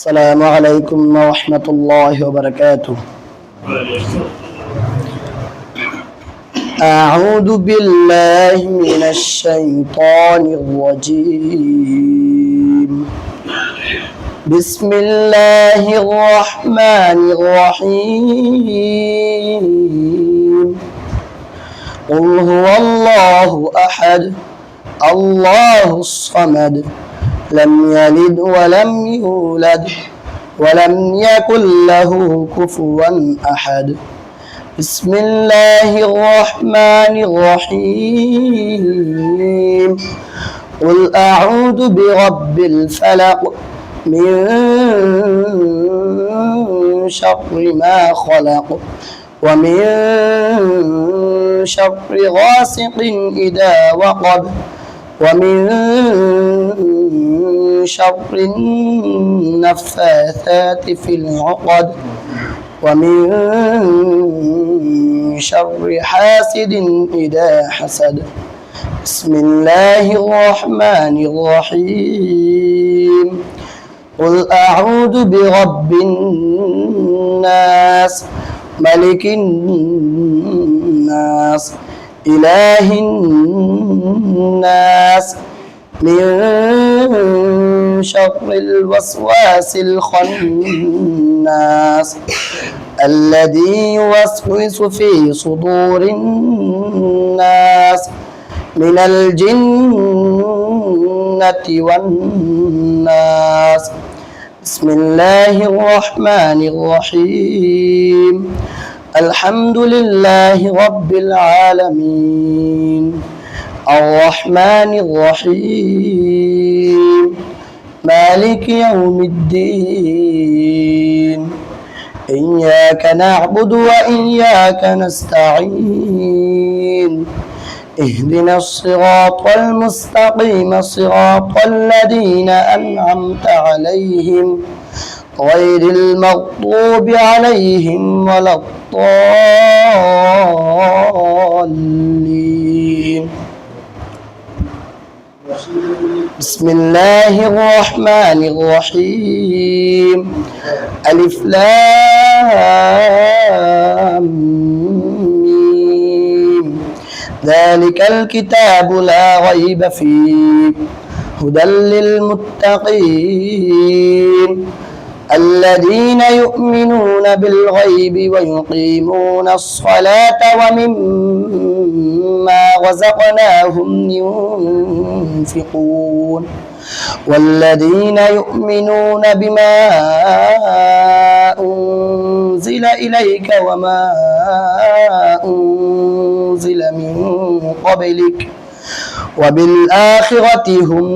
السلام عليكم ورحمة الله وبركاته. أعوذ بالله من الشيطان الرجيم. بسم الله الرحمن الرحيم. قل هو الله أحد الله الصمد لم يلد ولم يولد ولم يكن له كفوا أحد. بسم الله الرحمن الرحيم. قل أعوذ برب الفلق من شر ما خلق ومن شر غاسق إذا وقب ومن شر النفاثات في العقد ومن شر حاسد إذا حسد. بسم الله الرحمن الرحيم. قل أعوذ برب الناس ملك الناس إله الناس من شر الوسواس الخناس الذي يوسوس في صدور الناس من الجنة والناس. بسم الله الرحمن الرحيم. الحمد لله رب العالمين الرحمن الرحيم مالك يوم الدين إياك نعبد وإياك نستعين اهدنا الصراط المستقيم صراط الذين أنعمت عليهم غير المغضوب عليهم ولا الضالين. بسم الله الرحمن الرحيم. ألف لام ميم ذلك الكتاب لا ريب فيه هدى للمتقين الذين يؤمنون بالغيب ويقيمون الصلاة ومما رزقناهم ينفقون والذين يؤمنون بما أنزل إليك وما أنزل من قبلك وبالآخرة هم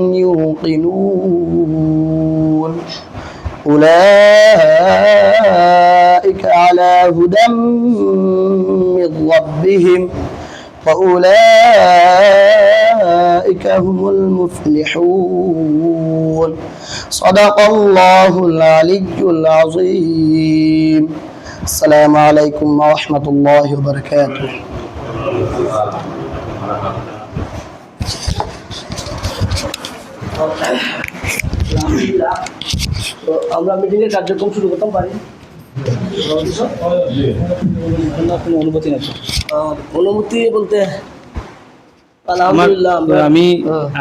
يوقنون أولئك على هدى من ربهم وأولئك هم المفلحون. صدق الله العلي العظيم. السلام عليكم ورحمة الله وبركاته. আমরা মিটিংয়ের কার্যক্রম শুরু করতে পারি। অনুমতি নাকি অনুমতি বলতে আলহামদুলিল্লাহ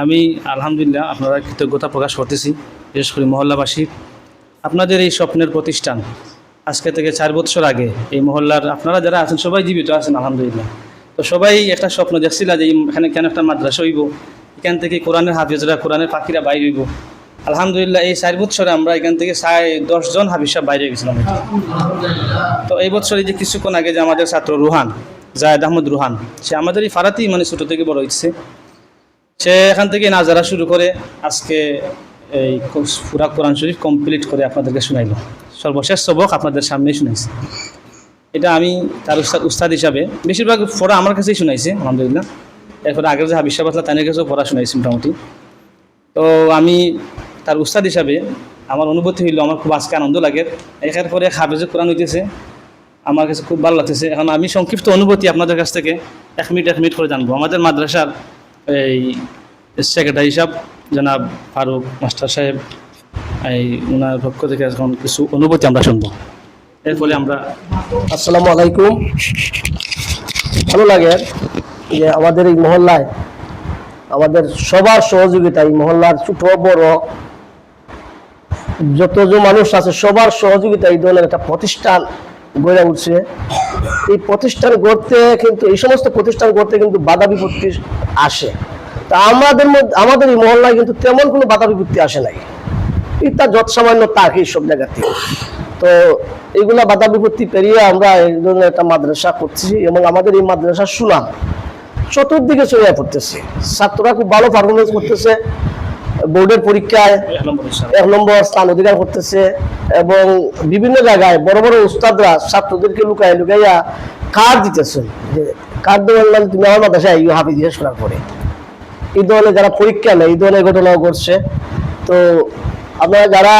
আমি আলহামদুলিল্লাহ আপনারা কৃতজ্ঞতা প্রকাশ করতেছি, বিশেষ করে মহল্লাবাসীর। আপনাদের এই স্বপ্নের প্রতিষ্ঠান আজকে থেকে 4 বছর আগে এই মহল্লার আপনারা যারা আছেন সবাই জীবিত আছেন আলহামদুলিল্লাহ। তো সবাই একটা স্বপ্ন দেখছিল যে এখানে কেন একটা মাদ্রাসা হইব, এখান থেকে কোরআনের হাফিজরা কোরআনের পাখিরা বাইরে হইব। আলহামদুলিল্লাহ এই 4 বছরে আমরা এখান থেকে 10 জন হাফিজ সাহেব বাইরে গেছিলাম। তো এই বছর এই যে কিছুক্ষণ আগে যে আমাদের ছাত্র রুহান জায়েদ আহমদ রুহান, সে আমাদের এই ফারাতেই মানে ছোটো থেকে বড় হচ্ছে, সে এখান থেকে নাজারা শুরু করে আজকে এই পুরা কোরআন শরীফ কমপ্লিট করে আপনাদেরকে শোনাইল। সর্বশেষ সবক আপনাদের সামনেই শুনাইছে। এটা আমি তার উস্তাদ হিসাবে বেশিরভাগ পড়া আমার কাছেই শুনাইছে আলহামদুলিল্লাহ। এরপরে আগের যে হাফিজ সাহেব আসলে তাদের কাছেও পড়া শুনাইছি মোটামুটি। তো আমি তার উস্তাদ হিসাবে আমার অনুভূতি হইল, আমার খুব আজকে আনন্দ লাগে। একের পরে হাফেজে কোরআন হইতেছে, আমার কাছে খুব ভালো লাগতেছে। এখন আমি সংক্ষিপ্ত অনুভূতি আপনাদের কাছ থেকে 1 মিনিট করে জানবো। আমাদের মাদ্রাসার এই সেক্রেটারি হিসাব জনাব ফারুক মাস্টার সাহেব এই ওনার পক্ষ থেকে এখন কিছু অনুভূতি আমরা শুনবো, এরপরে আমরা। আসসালামু আলাইকুম। ভালো লাগে যে আমাদের এই মহল্লায় আমাদের সবার সহযোগিতা, এই মহল্লার ছোট বড় যতজন মানুষ আছে সবার সহযোগিতা এই ধরনের একটা প্রতিষ্ঠান গড়ে উঠছে। এই প্রতিষ্ঠান গড়তে কিন্তু, এই সমস্ত প্রতিষ্ঠান গড়তে কিন্তু বাধা বিপত্তি আসে। তা আমাদের এই মহল্লায় কিন্তু তেমন কোনো বাধা বিপত্তি আসে নাই। এটা যত সামান্য থাকে সব জায়গাতে। তো এইগুলা বাধা বিপত্তি পেরিয়ে আমরা এই ধরনের একটা মাদ্রাসা করছি এবং আমাদের এই মাদ্রাসার সুনাম চতুর্দিকে ছড়িয়ে পড়তেছে। ছাত্ররা খুব ভালো পারফরমেন্স করতেছে, বোর্ডের পরীক্ষায় 1 নম্বর স্থান অধিকার করতেছে এবং বিভিন্ন জায়গায় বড় বড় উস্তাদরা ছাত্রদেরকে লুকাইয়া কার্ড দিতেছেন, যে কার্ড দেওয়ার তুমি আমার মাদ্রাসায় হাফিজ জিজ্ঞেস করার পরে। এই ধরনের যারা পরীক্ষা নেয় এই ধরনের ঘটনাও ঘটছে। তো আপনারা যারা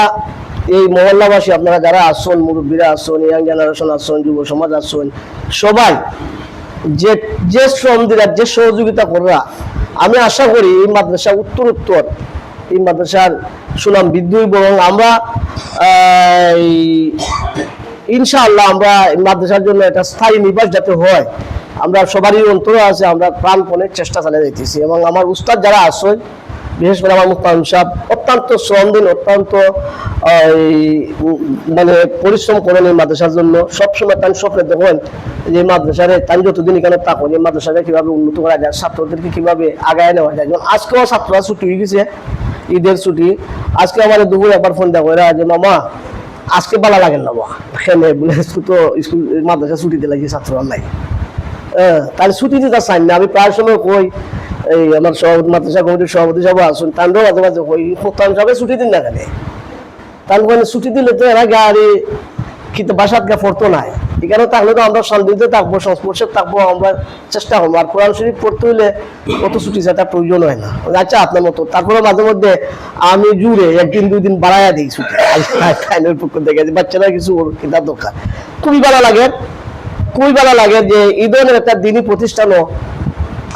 এই মহল্লাবাসী, আপনারা যারা আসুন, মুরব্বীরা আসুন, ইয়াং জেনারেশন আসুন, যুব সমাজ আসুন, সবাই যে যে শ্রম দিরা, যে সহযোগিতা করা, আমি আশা করি এই মাদ্রাসা উত্তর এই মাদ্রাসার সুনাম বৃদ্ধি এবং আমরা ইনশাআল্লাহ আমরা এই মাদ্রাসার জন্য একটা স্থায়ী নিবাস যাতে হয়, আমরা সবারই অন্তরে আছে, আমরা প্রাণপণে চেষ্টা চালিয়ে যাইতেছি। এবং আমার উস্তাদ যারা আছে, বিশেষ করে আমার মুফতি সাহেব অত্যন্ত শ্রমদিন, অত্যন্ত মানে পরিশ্রম করেন এই মাদ্রাসার জন্য। সবসময় তার স্বপ্নে দেখেন যে মাদ্রাসারে তাই যতদিন কেন থাকুন, এই মাদ্রাসাকে কিভাবে উন্নত করা যায়, ছাত্রদেরকে কিভাবে আগায় নেওয়া যায়। যেমন আজকেও ছাত্ররা ছুটি হয়ে গেছে, ঈদের ছুটি। আজকে আমার দুপুরে একবার ফোন দেখো এরা যে মামা আজকে ভালো লাগেন না মা খেলে বলে, তো স্কুল মাদ্রাসা ছুটিতে লাগিয়ে ছাত্ররা নাই, তাহলে ছুটি দিতে চাই না। আমি প্রায় সময় কই এই আমার সভাপতি, মাদ্রাসা কমিটির সভাপতি সাহেব আসুন, তান্ডও মাঝে মাঝে কই প্রধান সাহেব ছুটি দিন না কেন, তার ছুটি দিলে তো এরা গাড়ি কিন্তু বাসাত গা পড়তো নাই। এখানে থাকলে তো আমরা শান্তিতে থাকবো, সংস্পর্শে থাকবো, আমরা চেষ্টা করবো। আর কোরআন শরীফ পড়তে হইলে অত ছুটি ছাটা প্রয়োজন হয় না। আচ্ছা আপনার মতো তারপরে মাঝে মধ্যে আমি জুড়ে 1 দিন 2 দিন বাড়াইয়া দিই ছুটি, পক্ষ থেকে বাচ্চারা কিছু কিতাব দরকার। খুবই ভালো লাগে যে এই ধরনের একটা দিনই প্রতিষ্ঠানও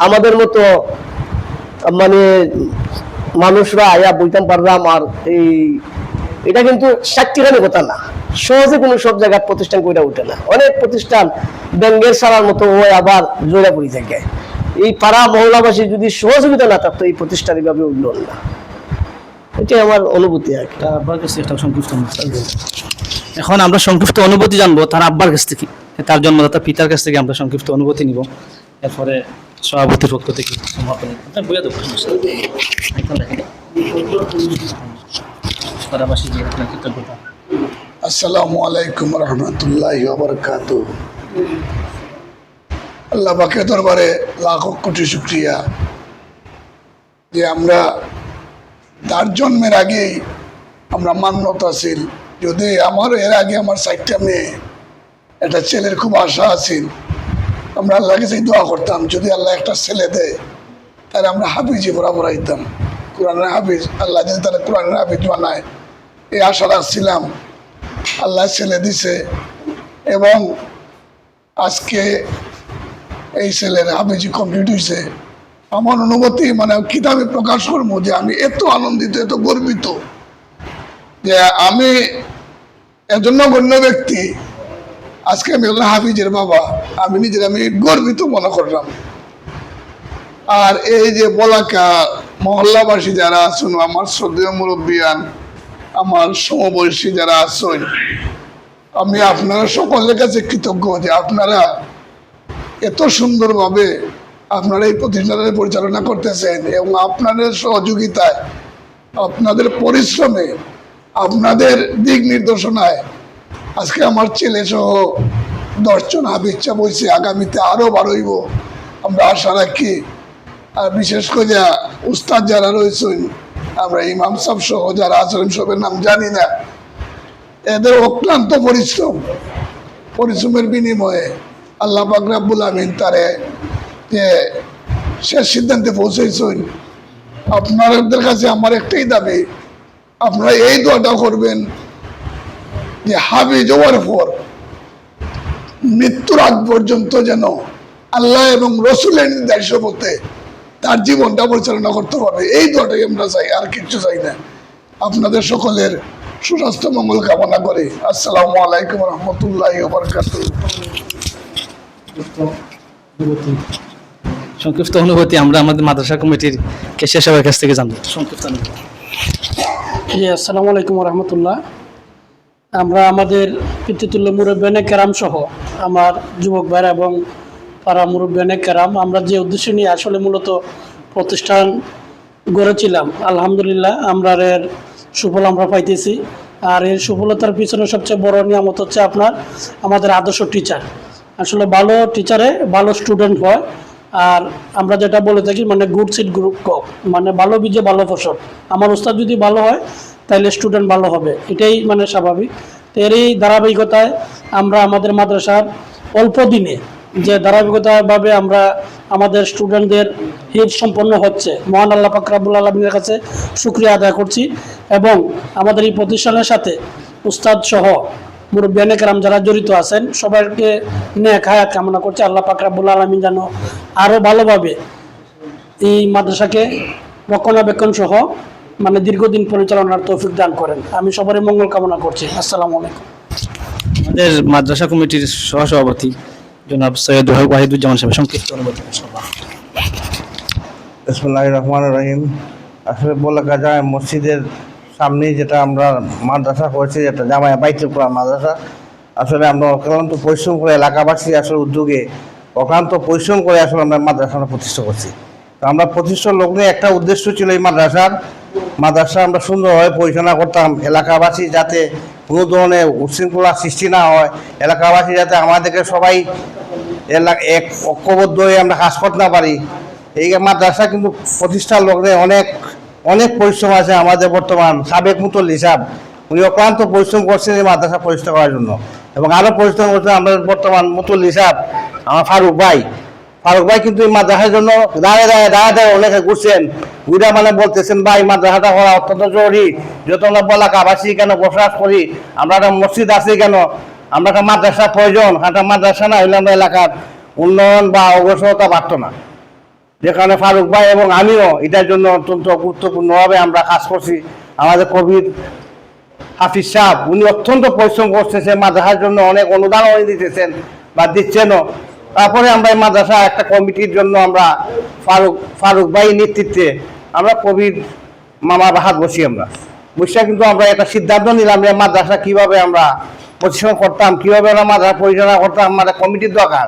আমাদের মতো মানে মানুষরা আয়া বইতাম পারলাম। আর এটা কিন্তু সাক্ষীখানি কথা না, সহজে কোনো সব জায়গায় প্রতিষ্ঠান কইরা উঠে না। অনেক প্রতিষ্ঠান ব্যাঙ্গের সারার মতো হয়, আবার জোড়া পড়ি থাকে। এই পাড়া মহল্লাবাসী যদি সহযোগিতা না থাকতো এই প্রতিষ্ঠান এইভাবে উঠল না। এটাই আমার অনুভূতি আর কি। এখন আমরা সংক্ষিপ্ত অনুভূতি জানবো তার আব্বার কাছ থেকে, তার জন্মদাতা পিতার কাছ থেকে আমরা সংক্ষিপ্ত অনুভূতি নিব। এরপরে সভাপতির পক্ষ থেকে আসসালামু আলাইকুম রহমতুল্লাহি ওয়া বারাকাতুহু। আল্লাহ পাকের দরবারে লাখো কোটি শুকরিয়া যে আমরা তার জন্মের আগেই আমরা মান্যতা ছিল। যদি আমার এর আগে আমার 4টা মেয়ে, একটা ছেলের খুব আশা আছিল। আমরা আল্লাহকে সেই দোয়া করতাম যদি আল্লাহ একটা ছেলে দেয় তাহলে আমরা হাফিজি বরাবর আইতাম, কোরআনের হাফিজ। আল্লাহ যদি তাহলে কোরআনের হাফিজ বানায় এই আশা রাখছিলাম। আল্লাহ ছেলে দিছে এবং আজকে এই ছেলের হাফিজি কমপ্লিট হয়েছে। আমার অনুভূতি মানে কিতাবে প্রকাশ করবো যে আমি এত আনন্দিত, এত গর্বিত যে আমি এজন্য গণ্য ব্যক্তি। আজকে আমি হাফিজের বাবা, আমি নিজের আমি গর্বিত মনে করলাম। আর এই যে বলাকা মহল্লাবাসী যারা আছেন, আমার শ্রদ্ধেয় মুরব্বিয়ান, আমার সমবয়সী যারা আছেন, আমি আপনারা সকলের কাছে কৃতজ্ঞ যে আপনারা এত সুন্দরভাবে আপনারা এই প্রতিষ্ঠানের পরিচালনা করতেছেন এবং আপনাদের সহযোগিতায়, আপনাদের পরিশ্রমে, আপনাদের দিক নির্দেশনায় আজকে আমার ছেলে সহ 10 জন হাফিজ বইছে। আগামীতে আরও বাড়ইব আমরা আশা রাখি। আর বিশেষ করে উস্তাদ যারা রয়েছেন, আমরা ইমাম সাহেব সহ যারা আছেন সবের নাম জানি না, এদের অক্লান্ত পরিশ্রমের বিনিময়ে আল্লাহ পাক রব্বুল আমিন তারে যে শেষ সিদ্ধান্তে পৌঁছেছেন। আপনাদের কাছে আমার একটাই দাবি, আপনারা এই দোয়াটা করবেন যে হাফিজ হওয়ার পর মৃত্যুর আগ পর্যন্ত যেন আল্লাহ এবং রসুলের নির্দেশ পথে তার জীবনটা পরিচালনা করতে পারবে। এই দোয়াটাই আমরা চাই, আর কিচ্ছু চাই না। আপনাদের সকলের সুস্বাস্থ্য মঙ্গল কামনা করি। আসসালামু আলাইকুম রহমতুল্লাহ বারাকাতুহু। সংক্ষিপ্ত অনুভূতি আমরা আমাদের মাদ্রাসা কমিটির কেশিয়া সাহেবের কাছ থেকে জানবো। সংক্ষিপ্ত অনুভূতি। জি, আসসালামু আলাইকুম রহমতুল্লাহ। আমরা আমাদের পিতৃতুল্য মুরব্বিয়ানে কেরাম সহ আমার যুবক ভাইরা এবং পাড়া মুরব্বিয়ানে কেরাম আমরা যে উদ্দেশ্য নিয়ে আসলে মূলত প্রতিষ্ঠান গড়েছিলাম, আলহামদুলিল্লাহ আমরা এর সুফল আমরা পাইতেছি। আর এর সফলতার পিছনে সবচেয়ে বড় নিয়ামত হচ্ছে আপনার আমাদের আদর্শ টিচার। আসলে ভালো টিচারে ভালো স্টুডেন্ট হয়। আর আমরা যেটা বলে থাকি মানে গুড সিড গ্রুপ কক, মানে ভালো বীজে ভালো ফসল। আমার উস্তাদ যদি ভালো হয় তাহলে স্টুডেন্ট ভালো হবে, এটাই মানে স্বাভাবিক। তো এরই ধারাবাহিকতায় আমরা আমাদের মাদ্রাসার অল্প দিনে যে ধারাবাহিকতাভাবে আমরা আমাদের স্টুডেন্টদের হিত সম্পন্ন হচ্ছে, মহান আল্লাহ পাক রব্বুল আলামিনের কাছে শুকরিয়া আদায় করছি। এবং আমাদের এই প্রতিষ্ঠানের সাথে উস্তাদ সহ মুরব্বিয়ানে কেরাম যারা জড়িত আছেন সবাইকে নেক হায়াত কামনা করছি। আল্লাহ পাক রব্বুল আলামিন যেন আরও ভালোভাবে এই মাদ্রাসাকে রক্ষণাবেক্ষণ সহ মানে দীর্ঘদিন পরিচালনার তৌফিক দান করেন। আমি সবারই মঙ্গল কামনা করছি। আসসালামু আলাইকুম। আমাদের মাদ্রাসা কমিটির সহসভাপতি জনাব সৈয়দ ওয়াহিদুজ্জামান সাহেব সংক্ষিপ্ত অনুভূতি। বিসমিল্লাহির রহমানির রহিম। আসলে বলা যায় মসজিদের সামনে যেটা আমরা মাদ্রাসা করেছি, যেটা জামায়া বাইতুল কোরআন মাদ্রাসা, আসলে আমরা অক্লান্ত পরিশ্রম করে এলাকাবাসী আসলে উদ্যোগে অক্লান্ত পরিশ্রম করে আসলে আমরা মাদ্রাসাটা প্রতিষ্ঠা করছি। তো আমরা প্রতিষ্ঠার লগ্নে একটা উদ্দেশ্য ছিল এই মাদ্রাসা আমরা সুন্দরভাবে পরিচালনা করতাম, এলাকাবাসী যাতে কোনো ধরনের উচ্ছৃঙ্খলা সৃষ্টি না হয়, এলাকাবাসী যাতে আমাদেরকে সবাই এক ঐক্যবদ্ধ হয়ে আমরা কাজ করতে না পারি। এই মাদ্রাসা কিন্তু প্রতিষ্ঠার লগ্নে অনেক পরিশ্রম আছে। আমাদের বর্তমান সাবেক মুতল্লি সাহেব উনি অক্লান্ত পরিশ্রম করছেন এই মাদ্রাসা প্রতিষ্ঠা করার জন্য, এবং আরও পরিশ্রম করছেন আমাদের বর্তমান মুতল্লি সাহেব আমার ফারুক ভাই কিন্তু এই মাদ্রাসার জন্য দাঁড়ায় অনেকে ঘুরছেন, ঘুরা মানে বলতেছেন ভাই মাদ্রাসাটা করা অত্যন্ত জরুরি। যত আমরা এলাকাবাসী কেন বসবাস করি, আমরা একটা মসজিদ আছে কেন, আমরা একটা মাদ্রাসা প্রয়োজন। একটা মাদ্রাসা না হলে আমরা এলাকার উন্নয়ন বা অগ্রসরতা বাড়ত না। যে কারণে ফারুক ভাই এবং আমিও এটার জন্য অত্যন্ত গুরুত্বপূর্ণভাবে আমরা কাজ করছি। আমাদের কবির হাফিজ সাহেব উনি অত্যন্ত পরিশ্রম করতেছেন মাদ্রাসার জন্য, অনেক অনুদান দিতেছেন বা দিচ্ছেনও। তারপরে আমরা এই মাদ্রাসা একটা কমিটির জন্য আমরা ফারুক ভাই নেতৃত্বে আমরা কবির মামা হাত বসি, আমরা বসে কিন্তু আমরা একটা সিদ্ধান্ত নিলাম যে মাদ্রাসা কীভাবে আমরা প্রতিষ্ঠা করতাম, কীভাবে আমরা মাদ্রাসা পরিচালনা করতাম, আমাদের কমিটির দরকার।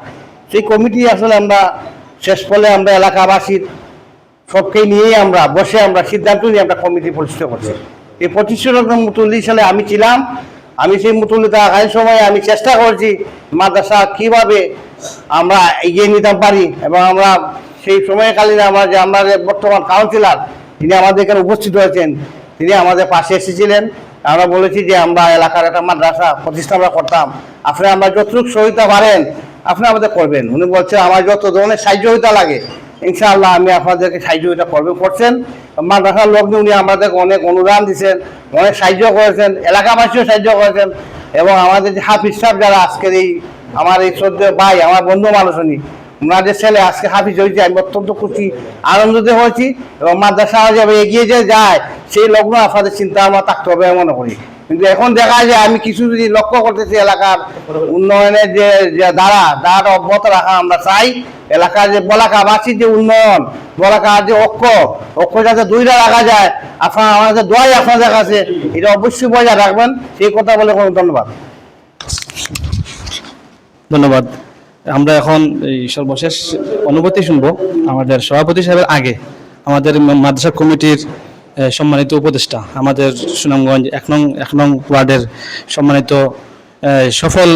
সেই কমিটি আসলে আমরা শেষ ফলে আমরা এলাকাবাসীর সবকে নিয়েই আমরা বসে আমরা সিদ্ধান্ত নিয়ে আমরা কমিটি প্রতিষ্ঠা করছি। এই প্রতিষ্ঠানের মুতল্লি সালে আমি ছিলাম, আমি সেই মুতল্লি থাকার সময় আমি চেষ্টা করছি মাদ্রাসা কীভাবে আমরা এগিয়ে নিতে পারি। এবং আমরা সেই সময়কালীন আমাদের বর্তমান কাউন্সিলর তিনি আমাদের এখানে উপস্থিত হয়েছেন, তিনি আমাদের পাশে এসেছিলেন। আমরা বলেছি যে আমরা এলাকার একটা মাদ্রাসা প্রতিষ্ঠা আমরা করতাম, আপনি আমরা যতটুকু সহায়তা পারেন আপনি আমাদের করবেন। উনি বলছেন আমার যত ধরনের সাহায্যতা লাগে ইনশাআল্লাহ আমি আপনাদেরকে সাহায্যতা করছেন। মাদ্রাসার লগ্নে উনি আমাদেরকে অনেক অনুদান দিচ্ছেন, অনেক সাহায্য করেছেন, এলাকাবাসীও সাহায্য করেছেন। এবং আমাদের যে হাফিজ সাহেব যারা আজকের এই আমার এই শ্রদ্ধেয় ভাই আমার বন্ধু মানুষ উনি, ওনাদের ছেলে আজকে হাফিজ হয়েছে, আমি অত্যন্ত খুশি আনন্দিত হয়েছি। এবং মাদ্রাসা যাবে এগিয়ে যে যায় সেই লগ্ন আপনাদের চিন্তা আমার থাকতে হবে মনে করি। কিন্তু এখন দেখা যায় আমি কিছু যদি লক্ষ্য করতেছি এলাকার উন্নয়নের যে দ্বারা অব্যাহত রাখা আমরা চাই। এলাকার যে বলাকাবাসীর যে উন্নয়ন, বলাকার যে ঐক্য যাতে দুইটা রাখা যায়, আপনার আমাদের দোয়াই আপনাদের কাছে এটা অবশ্যই বজায় রাখবেন, সেই কথা বলে কোনো ধন্যবাদ। আমরা এখন এই সর্বশেষ অনুভূতি শুনবো আমাদের সভাপতি সাহেবের আগে আমাদের মাদ্রাসা কমিটির সম্মানিত উপদেষ্টা, আমাদের সুনামগঞ্জ এক নং ওয়ার্ডের সম্মানিত সফল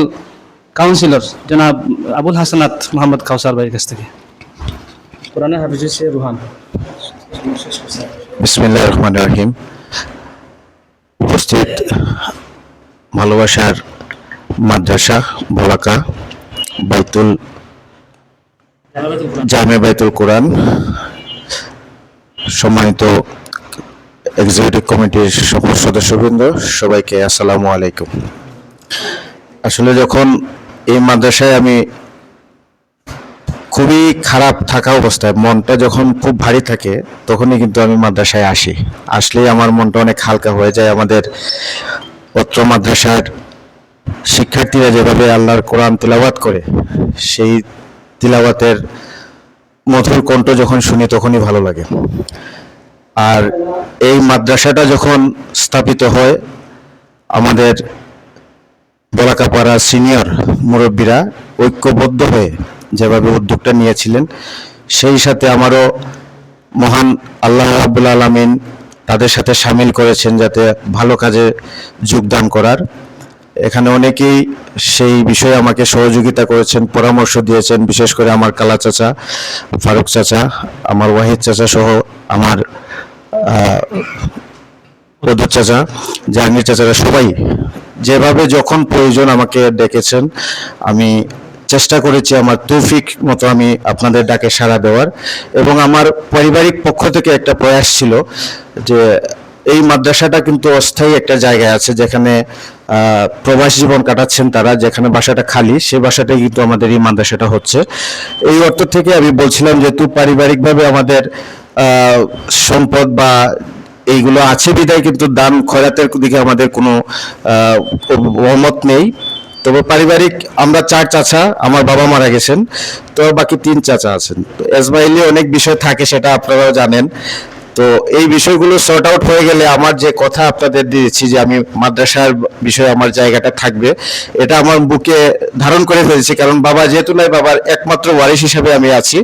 কাউন্সিলর জনাব আবুল হাসানাত মোহাম্মদ কাউসার ভাইয়ের কাছ থেকে। কোরআনের হাফিজ হচ্ছে রুহান। বিসমিল্লাহির রহমানির রহিম। উপস্থিত ভালোবাসার মাদ্রাসা বলাকা জামে বাইতুল কোরআন সম্মানিত এক্সিকিউটিভ কমিটির সকল সদস্যবৃন্দ, সবাইকে আসসালামু আলাইকুম। আসলে যখন এই মাদ্রাসায় আমি খুবই খারাপ থাকা অবস্থায়, মনটা যখন খুব ভারী থাকে তখনই কিন্তু আমি মাদ্রাসায় আসলেই আমার মনটা অনেক হালকা হয়ে যায়। আমাদের অত্র মাদ্রাসার শিক্ষার্থীরা যেভাবে আল্লাহর কোরআন তিলাওয়াত করে, সেই তিলাওয়াতের মধুর কণ্ঠ যখন শুনি তখনই ভালো লাগে। আর এই মাদ্রাসাটা যখন স্থাপিত হয়, আমাদের বলাকাপাড়া সিনিয়র মুরব্বীরা ঐক্যবদ্ধ হয়ে যেভাবে উদ্যোগটা নিয়েছিলেন, সেই সাথে আমারও মহান আল্লাহ রাব্বুল আলামিন তাদের সাথে সামিল করেছেন যাতে ভালো কাজে যোগদান করার। এখানে অনেকেই সেই বিষয়ে আমাকে সহযোগিতা করেছেন, পরামর্শ দিয়েছেন, বিশেষ করে আমার কালা চাচা, ফারুক চাচা, আমার ওয়াহিদ চাচা সহ আমার প্রদীপ চাচা, জাহাঙ্গীর চাচারা সবাই যেভাবে যখন প্রয়োজন আমাকে ডেকেছেন। আমি চেষ্টা করেছি আমার তৌফিক মতো আমি আপনাদের ডাকে সাড়া দেওয়ার, এবং আমার পারিবারিক পক্ষ থেকে একটা প্রয়াস ছিল যে এই মাদ্রাসাটা কিন্তু অস্থায়ী একটা জায়গায় আছে যেখানে প্রবাস জীবন কাটাচ্ছেন তারা, যেখানে বাসাটা খালি, সে বাসাটাই কিন্তু আমাদের এই মাদ্রাসাটা হচ্ছে। এই অর্থ থেকে আমি বলছিলাম যেহেতু পারিবারিকভাবে আমাদের সম্পদ বা এইগুলো আছে বিদায় কিন্তু দান খয়রাতের দিকে আমাদের কোনো অমত নেই। তবে পারিবারিক আমরা 4 চাচা, আমার বাবা মারা গেছেন, তো বাকি 3 চাচা আছেন। তো এজমাইলে অনেক বিষয় থাকে, সেটা আপনারাও জানেন। তো এই বিষয়গুলো সর্ট আউট হয়ে গেলে আমার যে কথা আপনাদের দিয়েছি যে আমি মাদ্রাসার বিষয়ে আমার জায়গাটা থাকবে, এটা আমার বুকে ধারণ করে ফেলেছি। কারণ বাবা যেহেতু নাই, বাবার একমাত্র ওয়ারিশ হিসেবে আমি আছি,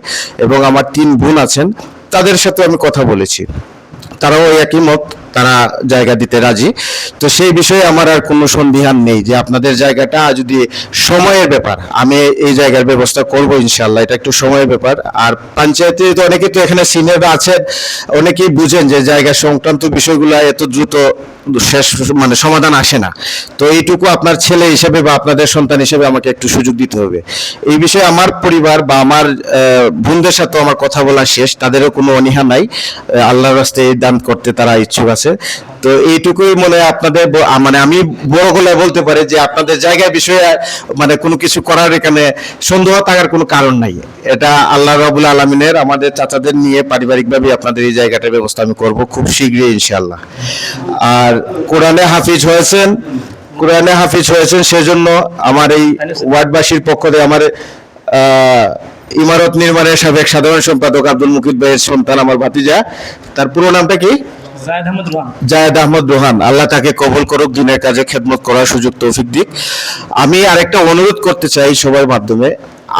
এবং আমার 3 বোন আছেন, তাদের সাথে আমি কথা বলেছি, তারাও একই মত, তারা জায়গা দিতে রাজি। তো সেই বিষয়ে আমার আর কোনো সন্দিহান নেই যে আপনাদের জায়গাটা যদি সময়ের ব্যাপার, আমি এই জায়গার ব্যবস্থা করব ইনশাআল্লাহ, এটা একটু সময়ের ব্যাপার। আর পঞ্চায়েতে তো অনেকে তো এখানে সিনিয়ররা আছেন, অনেকেই বুঝেন যে জায়গা সংক্রান্ত বিষয়গুলো এত দ্রুত শেষ মানে সমাধান আসে না। তো এইটুকু আপনার ছেলে হিসেবে বা আপনাদের সন্তান হিসেবে আমাকে একটু সুযোগ দিতে হবে। এই বিষয়ে আমার পরিবার বা আমার বোনদের সাথে আমার কথা বলা শেষ, তাদেরও কোনো অনীহা নাই, আল্লাহর রাস্তায় এই দান করতে তারা ইচ্ছুক আছে। তো এইটুকুই মনে হয় আপনাদের মানে আমি বড় গলায় বলতে পারি যে আপনাদের জায়গার বিষয়ে মানে কোনো কিছু করার এখানে সন্দেহ থাকার কোনো কারণ নাই। এটা আল্লাহ রাব্বুল আলামিনের, আমাদের চাচাদের নিয়ে পারিবারিকভাবে আপনাদের এই জায়গাটার ব্যবস্থা আমি করব খুব শীঘ্রই ইনশাআল্লাহ। আর কোরআনে হাফিজ হয়েছেন সেজন্য আমার এই ওয়ার্ডবাসীর পক্ষ থেকে আমার ইমারত নির্মাণের সাবেক সাধারণ সম্পাদক আব্দুল মুকিত ভাইয়ের সন্তান, আমার ভাতিজা, তার পুরো নামটা কি? জায়েদ আহমদ রোহান। আল্লাহ তাকে কবুল করুক, দিনের কাজে খেদমত করার সুযোগ তৌফিক দিক। আমি আরেকটা অনুরোধ করতে চাই সবার মাধ্যমে,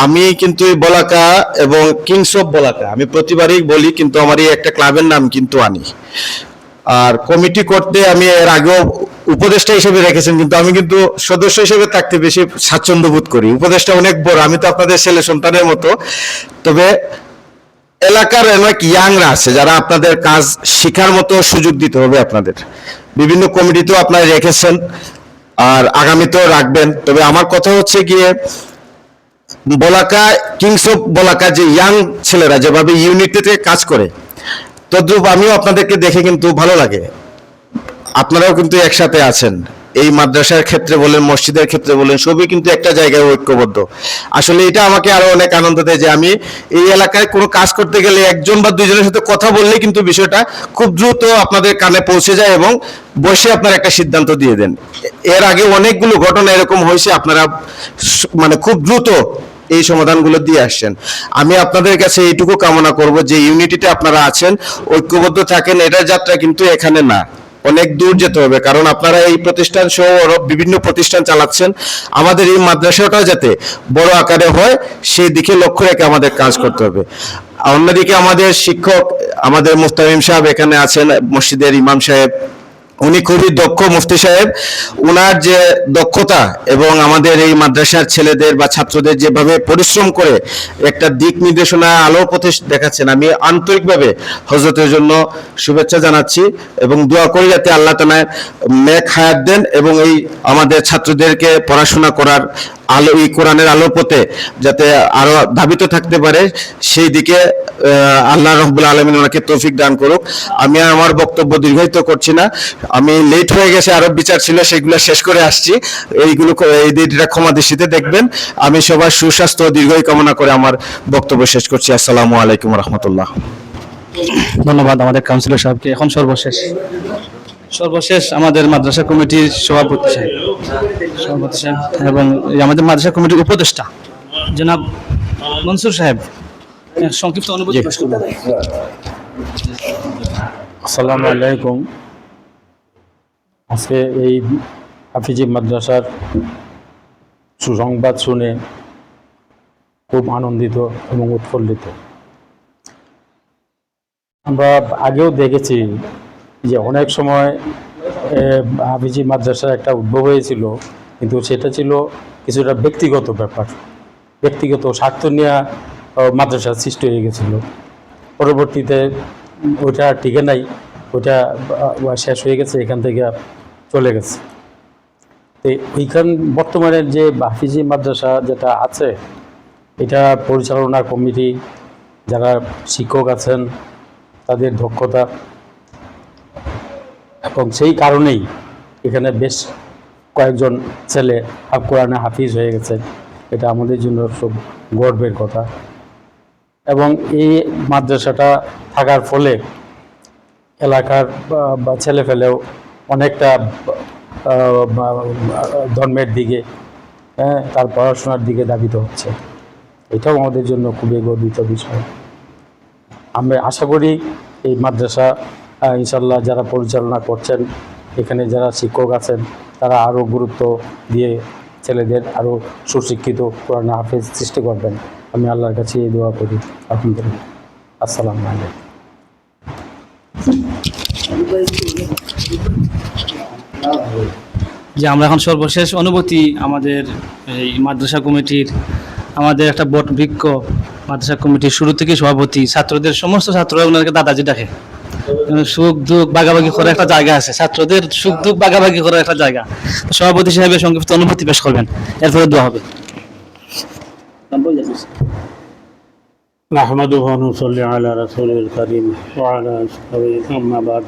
আমি কিন্তু এই বলাকা এবং কিংস অফ বলাকা আমি প্রতিবারই বলি, কিন্তু আমার এই একটা ক্লাবের নাম কিন্তু আনি। আর কমিটি করতে আমি এর আগেও উপদেষ্টা হিসেবে রেখেছেন, কিন্তু আমি কিন্তু সদস্য হিসেবে থাকতে বেশি স্বাচ্ছন্দ্য বোধ করি। উপদেষ্টা অনেক বড়, আমি তো আপনাদের ছেলে সন্তানের মতো। তবে এলাকার অনেক ইয়াংরা আছে যারা আপনাদের কাজ শেখার মতো সুযোগ দিতে হবে আপনাদের। বিভিন্ন কমিটিতেও আপনারা রেখেছেন আর আগামীতেও রাখবেন। তবে আমার কথা হচ্ছে গিয়ে বলাকা কিংস অফ বলাকা যে ইয়াং ছেলেরা যেভাবে ইউনিটিতে কাজ করে, তদ্রুপ আমিও আপনাদেরকে দেখে কিন্তু ভালো লাগে। আপনারাও কিন্তু একসাথে আছেন, এই মাদ্রাসার ক্ষেত্রে বলেন, মসজিদের ক্ষেত্রে বলেন, সবই কিন্তু একটা জায়গায় ঐক্যবদ্ধ। আসলে এটা আমাকে আরো অনেক আনন্দ দেয় যে আমি এই এলাকায় কোনো কাজ করতে গেলে 1 বা 2 জনের সাথে কথা বললে কিন্তু বিষয়টা খুব দ্রুত আপনাদের কানে পৌঁছে যায় এবং বসে আপনারা একটা সিদ্ধান্ত দিয়ে দেন। এর আগে অনেকগুলো ঘটনা এরকম হয়েছে, আপনারা মানে খুব দ্রুত এই সমাধানগুলো দিয়ে আসছেন। আমি আপনাদের কাছে এইটুকু কামনা করব যে ইউনিটিতে আপনারা আছেন, ঐক্যবদ্ধ থাকেন। এটার যাত্রা কিন্তু এখানে না, অনেক দূর যেতে হবে। কারণ আপনারা এই প্রতিষ্ঠান সহ বিভিন্ন প্রতিষ্ঠান চালাচ্ছেন, আমাদের এই মাদ্রাসাটাও যাতে বড় আকারে হয় সেই দিকে লক্ষ্য রেখে আমাদের কাজ করতে হবে। অন্যদিকে আমাদের শিক্ষক, আমাদের মুস্তামিম সাহেব এখানে আছেন, মসজিদের ইমাম সাহেব, উনি খুবই দক্ষ মুফতি সাহেব। উনার যে দক্ষতা এবং আমাদের এই মাদ্রাসার ছেলেদের বা ছাত্রদের যেভাবে পরিশ্রম করে একটা দিক নির্দেশনা আলো পথে দেখাচ্ছেন, আমি আন্তরিকভাবে হযরতের জন্য শুভেচ্ছা জানাচ্ছি এবং দোয়া করি যাতে আল্লাহ তাআলা নেক হায়াত দেন এবং এই আমাদের ছাত্রদেরকে পড়াশোনা করার আলো, এই কোরআনের আলো পথে যাতে আরো ধাবিত থাকতে পারে, সেই দিকে আল্লাহ রাব্বুল আলামিন ওনাকে তৌফিক দান করুক। আমি আমার বক্তব্য দীর্ঘায়িত করছি না, আমি লেট হয়ে গেছে, আরো বিচার ছিল সেগুলো শেষ করে আসছি। এই দিনটা ক্ষমা দৃষ্টিতে দেখবেন। আমি সবার সুস্বাস্থ্য ও দীর্ঘায়ু কামনা করে আমার বক্তব্য শেষ করছি। আসসালামু আলাইকুম রহমতুল্লাহ। ধন্যবাদ আমাদের কাউন্সিলর সাহেবকে। এখন সর্বশেষ সর্বশেষ আমাদের মাদ্রাসা কমিটির সভাপতি সাহেব এবং এই আমাদের মাদ্রাসা কমিটির উপদেষ্টা জনাব মনসুর সাহেব সংক্ষিপ্ত অনুভূতি পেশ করবেন। আসসালামু আলাইকুম। আজকে এই হাফিজি মাদ্রাসার সুসংবাদ শুনে খুব আনন্দিত এবং উৎফুল্লিত। আমরা আগেও দেখেছি যে অনেক সময় হাফিজি মাদ্রাসার একটা উদ্ভব হয়েছিল, কিন্তু সেটা ছিল কিছুটা ব্যক্তিগত ব্যাপার, ব্যক্তিগত স্বার্থ নিয়ে মাদ্রাসার সৃষ্টি হয়ে গেছিল। পরবর্তীতে ওইটা টিকে নাই, ওইটা শেষ হয়ে গেছে, এখান থেকে চলে গেছে। তো ওইখান বর্তমানে যে হাফিজি মাদ্রাসা যেটা আছে, এটা পরিচালনা কমিটি যারা শিক্ষক আছেন তাদের দক্ষতা, এবং সেই কারণেই এখানে বেশ কয়েকজন ছেলে কোরআনে হাফিজ হয়ে গেছে। এটা আমাদের জন্য খুব গর্বের কথা। এবং এই মাদ্রাসাটা থাকার ফলে এলাকার বা ছেলেফেলেও অনেকটা ধর্মের দিকে, তার পড়াশোনার দিকে ধাবিত হচ্ছে। এটাও আমাদের জন্য খুবই গর্বিত বিষয়। আমরা আশা করি এই মাদ্রাসা ইনশাল্লাহ যারা পরিচালনা করছেন, এখানে যারা শিক্ষক আছেন, তারা আরও গুরুত্ব দিয়ে ছেলেদের আরও সুশিক্ষিত কোরআন হাফেজ সৃষ্টি করবেন। আমি আল্লাহর কাছে এই দোয়া করি। আলহামদুলিল্লাহ। আসসালামু আলাইকুম। যে আমরা এখন সর্বশেষ অনুভূতি আমাদের এই মাদ্রাসা কমিটির, আমাদের একটা বট বৃক্ষ মাদ্রাসা কমিটির শুরু থেকে সভাপতি, ছাত্রদের সমস্ত ছাত্ররা ওনাকে দাদাজি ডাকে। সুখ দুঃখ ভাগাভাগি করার একটা জায়গা আছে, ছাত্রদের সুখ দুঃখ ভাগাভাগি করার একটা জায়গা। সভাপতি সাহেবের সংক্ষিপ্ত অনুভূতি পেশ করবেন, এরপরে দোয়া হবে। نحمده ونصلي على رسوله الكريم وعلى آله أما بعد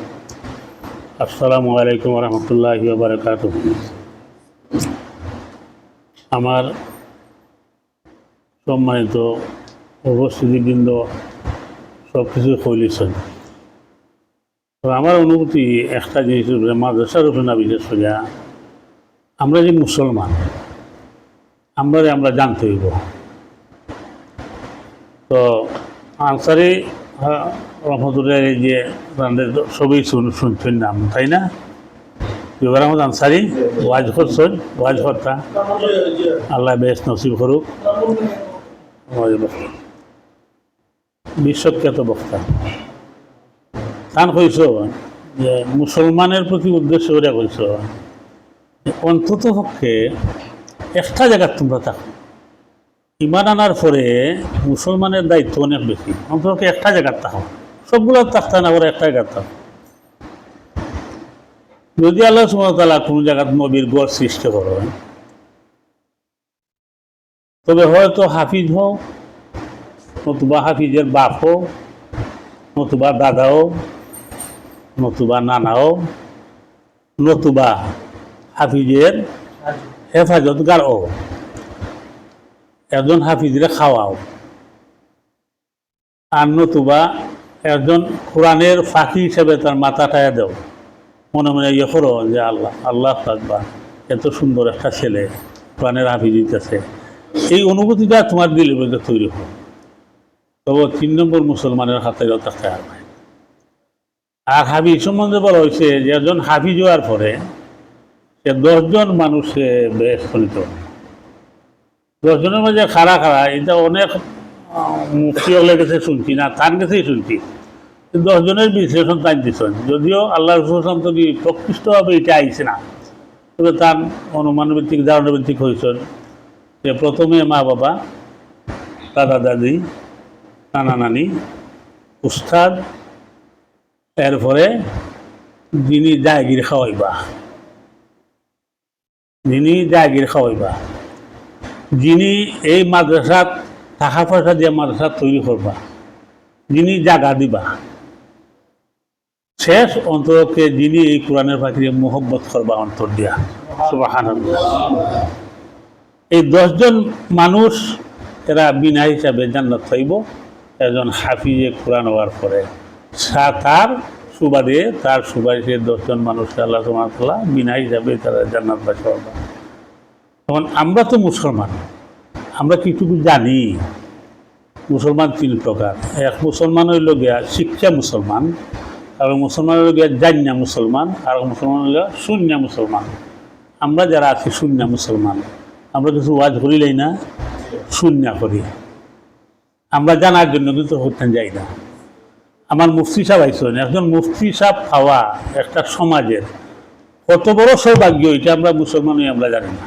السلام عليكم ورحمة الله وبركاته। আমার সম্মানিত উপস্থিতিবৃন্দ সব কিছু কইলিছেন। আমার অনুভূতি একটা জিনিস মাদ্রাসার উপরে না, বিশেষ করে আমরা যে মুসলমান, আমরা জানতে হইব। তো আনসারি রহমতুল্লাহ যে সবই শুনছেন নাম, তাই না? জুবাইর আহমদ আনসারি ওয়াজ করছেন, ওয়াজ কর্তা, আল্লাহ বেশ নসিব করুক, বিশ্বখ্যাত বক্তা। তান কইস যে মুসলমানের প্রতি উদ্দেশ্য করে কইস অন্তত পক্ষে একটা জায়গার তোমরা থাকো। ইমান আনার পরে মুসলমানের দায়িত্ব অনেক বেশি, অন্তত একটা জায়গার থাকো, সবগুলো থাকতে না করে একটা জায়গার থাকো। যদি আল্লাহ সুবহানাহু ওয়া তাআলা কোনো জায়গার নবীর গড় সৃষ্টি করেন, তবে হয়তো হাফিজ হও, নতুবা হাফিজের বাপ হোক, নতুবা দাদাও, নতুবা নানাও, নতুবা হাফিজের হেফাজতগারও, একজন হাফিজরে খাওয়াও, আর নতুবা একজন কোরআনের ফাঁকি হিসেবে তার মাথাটায় দেও। মনে মনে ইয়ে করো যে আল্লাহ থাকবা, এত সুন্দর একটা ছেলে কোরআনের হাফিজ দিতেছে, এই অনুভূতিটা তোমার দিলের মধ্যে তৈরি হোক। তবে 3 নম্বর মুসলমানের হাতে থাকতে আর ভাই। আর হাফিজ সম্বন্ধে বলা হয়েছে যে একজন হাফিজ হওয়ার পরে সে 10 জন মানুষে বেশ ফলিত। 10 জনের মাঝে খাড়া এটা অনেক মুক্তি হলে গেছে শুনছি না, তার কাছেই শুনছি। 10 জনের বিশ্লেষণ তাই দিচ্ছেন, যদিও আল্লাহ রসুল তৈরি প্রকৃষ্টভাবে এটা আইছে না, তবে তার অনুমানভিত্তিক ধারণাভিত্তিক হয়েছেন যে প্রথমে মা বাবা, দাদা দাদি, নানা নানি, উস্তাদ, এরপরে যিনি জায়গির খাওয়াইবা, যিনি এই মাদ্রাসাত টাকা পয়সা দিয়ে মাদ্রাসা তৈরি করবা, যিনি জাগা দিবা, শেষ অন্তরকে যিনি এই কোরআনের ফাঁকি মোহব্বত করবা অন্তর দিয়া। সুবহানাল্লাহ। এই 10 জন মানুষ এরা বিনা হিসাবে জান্নাত পাইব একজন হাফিজে কোরআন হওয়ার পরে। তার সুবাদে তার সুবাইশের 10 জন মানুষকে আল্লাহ সুবহানাহু ওয়া তাআলা বিনা হিসাবে তারা জান্নাতবাসী হবে। তখন আমরা তো মুসলমান, আমরা কিছুটুকু জানি মুসলমান 3 প্রকার। এক মুসলমান হইল গিয়া শিক্ষা মুসলমান, আর মুসলমান হইল গিয়া জান্না মুসলমান, আর মুসলমান হইল শূন্য মুসলমান। আমরা যারা আছি শূন্য মুসলমান, আমরা কিছু ওয়াজ করিলেই না শূন্য করি, আমরা জানার জন্য কিন্তু হতে যাই না। আমার মুফতি সাহেব আইসেন, একজন মুফতি সাহেব পাওয়া একটা সমাজের কত বড় সৌভাগ্য, এটা আমরা মুসলমান হয়ে আমরা জানি না।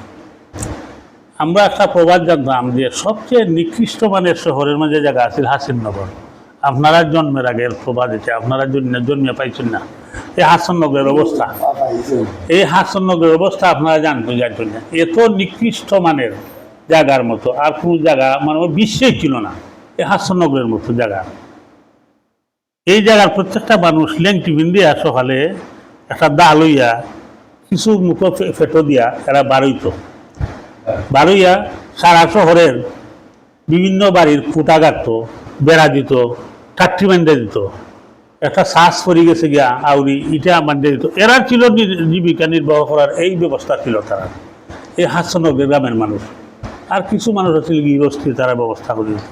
আমরা একটা প্রবাদ জানতাম যে সবচেয়ে নিকৃষ্ট মানের শহরের মাঝে জায়গা আছে হাসিননগর। আপনারা জন্মের আগের প্রবাদ, এটা আপনারা জন্মে পাইছেন না। এই হাসননগরের অবস্থা, এই হাসননগরের অবস্থা আপনারা জানতেন না। এত নিকৃষ্ট মানের জায়গার মতো আর কোনো জায়গা মানে বিশ্বেই ছিল না, এই হাসননগরের মতো জায়গা। এই জায়গার প্রত্যেকটা মানুষ ল্যাংটি বিন্দিয়া সকালে একটা দা লইয়া কিছু মুখ ফেটো দিয়া এরা বারইয়া সারা শহরের বিভিন্ন বাড়ির ফুটা গাঁথত, বেড়া দিত, কাট্টি বান্ধে দিত, একটা শ্বাস পড়ে গেছে গিয়া আউরি ইটা বান্ধে দিত। এরা ছিল জীবিকা নির্বাহ করার এই ব্যবস্থা ছিল তারা, এই হাসনগরের গ্রামের মানুষ। আর কিছু মানুষ আছিল গৃহস্থী, তারা ব্যবস্থা করে দিত।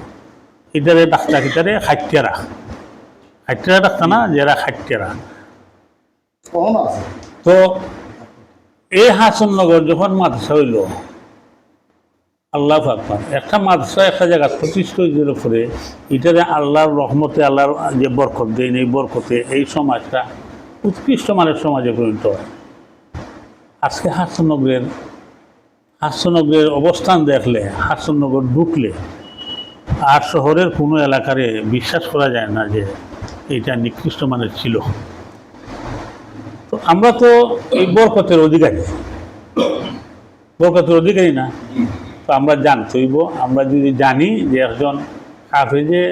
এটারে ডাক্তার কিটারে খাইটেরা ডাক্তার না, যারা খাইটেরা। তো এই হাসননগর যখন মাদ্রাসা হইল, আল্লাহু আকবার, একটা মাদ্রাসা একটা জায়গা প্রতিষ্ঠিত হইল পরে এটারে আল্লাহর রহমতে, আল্লাহর যে বরকত দেন, এই বরকতে এই সমাজটা উৎকৃষ্ট মানের সমাজে পরিণত হয়। আজকে হাসনগরের অবস্থান দেখলে, হাসনগর ঢুকলে আর শহরের কোনো এলাকারে বিশ্বাস করা যায় না যে এটা নিকৃষ্ট মানের ছিল। তো আমরা তো এই বরকতের অধিকারী না। তো আমরা জানতেইব, আমরা যদি জানি যে একজন হাফেজে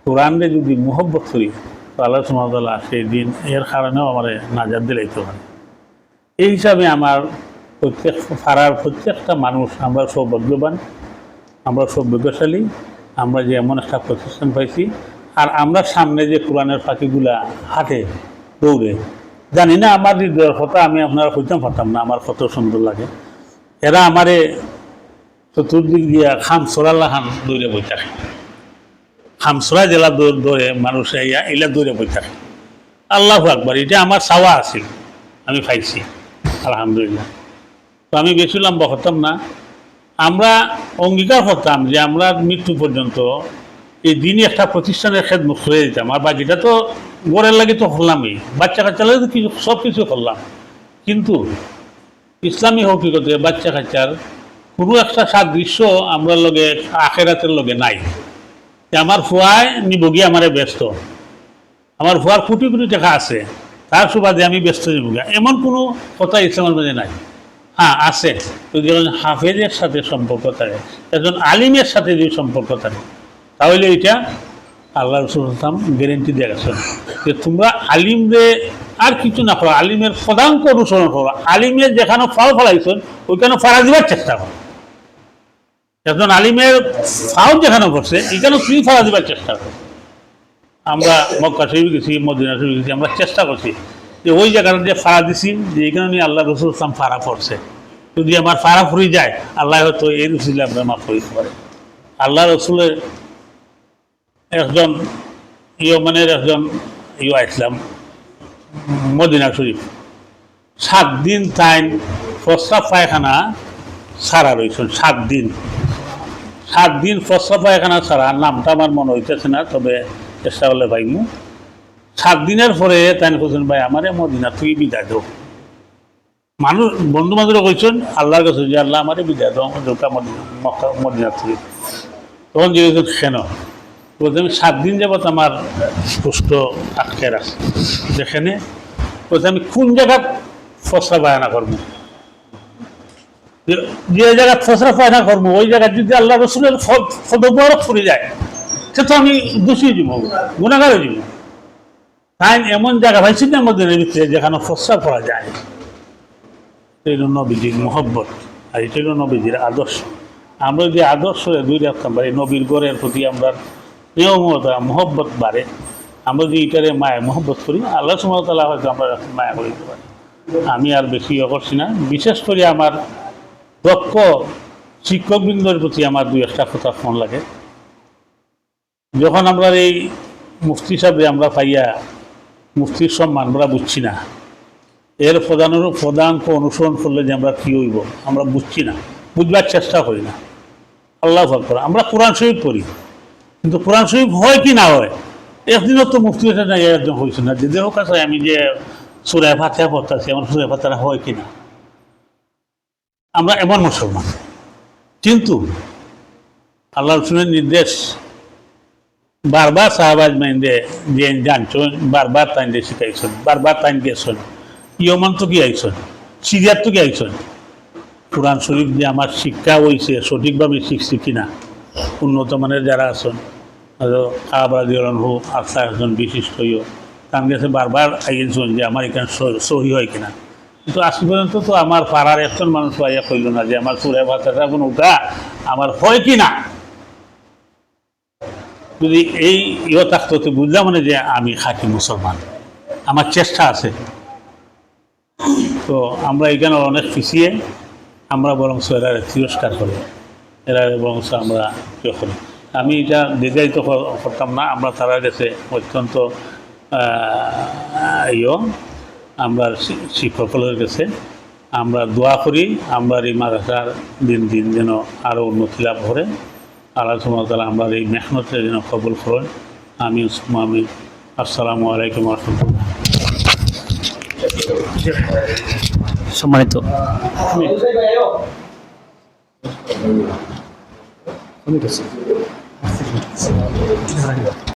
কোরআনে যদি মুহব্বত করি, তো আল্লাহ সুবহানাহু ওয়া তাআলা সেই দিন এর কারণেও আমার নাজাত দিলাইতে পারে। এই হিসাবে আমার প্রত্যেকটা মানুষ আমরা সৌভাগ্যবান, আমরা সৌভাগ্যশালী, আমরা যে এমন একটা প্রতিষ্ঠান পাইছি। আর আমরা সামনে যে কোরআনের ফাঁকিগুলা হাঁটে দৌড়ে, জানি না আমার হৃদয়ের কথা আমি আপনারা কইতাম পারতাম না, আমার কত সুন্দর লাগে। এরা আমারে চতুর্দিক দিয়া খামসরাল্লা খান দৌড়ে বই থাকে, খামসরা জেলা দৌড়ে মানুষ এলা দৌড়ে বই থাকে। আল্লাহু আকবার, এটা আমার চাওয়া আছিল, আমি পাইছি আলহামদুলিল্লাহ। তো আমি বেশি লম্বা হতাম না, আমরা অঙ্গীকার করতাম যে আমরা মৃত্যু পর্যন্ত এই দিনই একটা প্রতিষ্ঠানের খেদমত করে দিতাম। আর বাকিটা তো গড়ের লাগে তো করলামই, বাচ্চা কাচ্চা লাগে তো কিছু সব কিছু করলাম। কিন্তু ইসলামী হকিকতে বাচ্চা কাচ্চার কোনো একটা সাদৃশ্য আমরা লগে আখেরাতের লগে নাই। আমার ফুয়ায় নিবগিয়ে আমারে ব্যস্ত, আমার ফুয়ার কোটি কোটি টাকা আছে, তার সুবাদে আমি ব্যস্ত নিবগিয়া, এমন কোনো কথা ইসলামের মধ্যে নাই। হ্যাঁ আছে, যদি একজন হাফেজের সাথে সম্পর্ক থাকে, একজন আলিমের সাথে যদি সম্পর্ক থাকে, তাহলে এটা আল্লাহ রাসূল গ্যারেন্টি দিয়ে গেছেন যে তোমরা আলিমরে আর কিছু না করো, আলিমের পদাঙ্ক অনুসরণ করো, আলিমের যেখানে ফাও ফেলাইছেন ওইখানে ফাড়া দিবার চেষ্টা করো। একজন আলিমের ফাও যেখানে করছে এখানে তুই ফাড়া দিবার চেষ্টা করো। আমরা মক্কা শরীফ গেছি, মদিনা শরীফ গেছি, আমরা চেষ্টা করছি যে ওই জায়গাটা যে ফাড়া দিছি যে এখানে নিয়ে আল্লাহ রাসূল ফাড়া পড়ছে, যদি আমার ফাড়া ফুরি যায় আল্লাহ হয়তো এই রসিলে আমরা মাফ করিতে পারে। আল্লাহ রসুলের একজন ইয়মানের একজন আসলাম মদিনা শরীফ, 7 দিন তাই প্রস্রাব পায়খানা সারা রয়েছেন, 7 দিন প্রস্রাব পায়খানা সারা, নামটা আমার মনে হইতেছে না, তবে চেষ্টা করলে পাইমু। 7 দিনের পরে তাই বলছেন ভাই আমারে মদিনা তুই বিদায় দাও। মানুষ বন্ধু বান্ধব কইছেন আল্লাহর কাছে যে আল্লাহ আমারে বিদায় দাও মদিনা থেকে। তখন জিজ্ঞেস কেন? বলতে আমি 7 দিন যাবৎ আমার সুস্থ আটকে রাখছি, যেখানে বলতে আমি কোন জায়গা ফসরা বায়না করবো, যে জায়গা ফসরা বায়না করবো ওই জায়গায় যদি আল্লাহ রসুলের ফদবরক পড়ে যায় সে তো আমি দোষী দিব, গুণাগারে দিব। তাই এমন জায়গা পাইছি না আমাদের ভিতরে যেখানে ফসরা পড়া যায়। এই নবীজির মহব্বত, আর এটাই নবীজির আদর্শ। আমরা যদি আদর্শ দুই রাখতাম পারি, নবীর গড়ের প্রতি আমরা নিয়মতা মহব্বত বাড়ে, আমরা যদি এটারে মায়া মহব্বত করি, আল্লাহ সুবহানাহু ওয়া তাআলা হয়তো আমরা মায়া করে দিতে পারি। আমি আর বেশি ইয়ে করছি না। বিশেষ করে আমার দক্ষ শিক্ষকবৃন্দের প্রতি আমার দুই একটা কথা ফোন লাগে। যখন আমরা এই মুফতি সাহেবরে আমরা পাইয়া মুফতির সম্মান আমরা বুঝছি না, এর প্রধানকে অনুসরণ করলে যে আমরা কী হইব আমরা বুঝছি না, বুঝবার চেষ্টা করি না। আল্লাহু আকবার। আমরা কোরআন শরীফ পড়ি, কিন্তু কোরআন শরীফ হয় কি না হয়, একদিনও তো মুফতি একজন হয়েছে না। যেদের কাছে আমি যে সূরা ফাতিহা পড়তেছি, আমার সূরা ফাতিহা হয় কি না, আমরা এমন মুসলমান। কিন্তু আল্লাহ রাসূলের নির্দেশ বারবার সাহাবাজ মাইন্দে যে জানছেন, বারবার তাইন্দে শিখাইছেন, বারবার তাইন গেছেন, ইয়মান তো কি আইছেন, সিরিয়ার তো কি আইছেন। কোরআন শরীফ যে আমার শিক্ষা হয়েছে সঠিকভাবে শিখছি কিনা, উন্নত মানের যারা আছেন, আবরাদিহু আফসা একজন বিশিষ্ট তার কাছে বারবার আইয়েছেন যে আমার এখানে সহি হয় কিনা। কিন্তু আজ পর্যন্ত তো আমার পাড়ার একজন মানুষ আইয়া কইল না যে আমার সূরা ফাতিহা কোনো ওটা আমার হয় কি না। যদি এই থাকতো তো বুঝলাম মানে যে আমি খাঁটি মুসলমান, আমার চেষ্টা আছে। তো আমরা এখানে অনেক পিছিয়ে, আমরা বরং এরারে তিরস্কার করি, এরারে বরং আমরা ইয়ে করি। আমি এটা দীর্ঘায়িত করতাম না। আমরা তারা গেছে অত্যন্ত আমরা শিক্ষকদের কাছে আমরা দোয়া করি, আমরা এই মাদ্রাসার দিন দিন যেন আরও উন্নতি লাভ করে। আল্লাহ সুবহানাহু ওয়া তাআলা আমরা এই মেহনতের যেন কবুল করেন। আমিন সুম্মা আমিন। আসসালামু আলাইকুম ওয়া রাহমাতুল্লাহ। সম্মানিত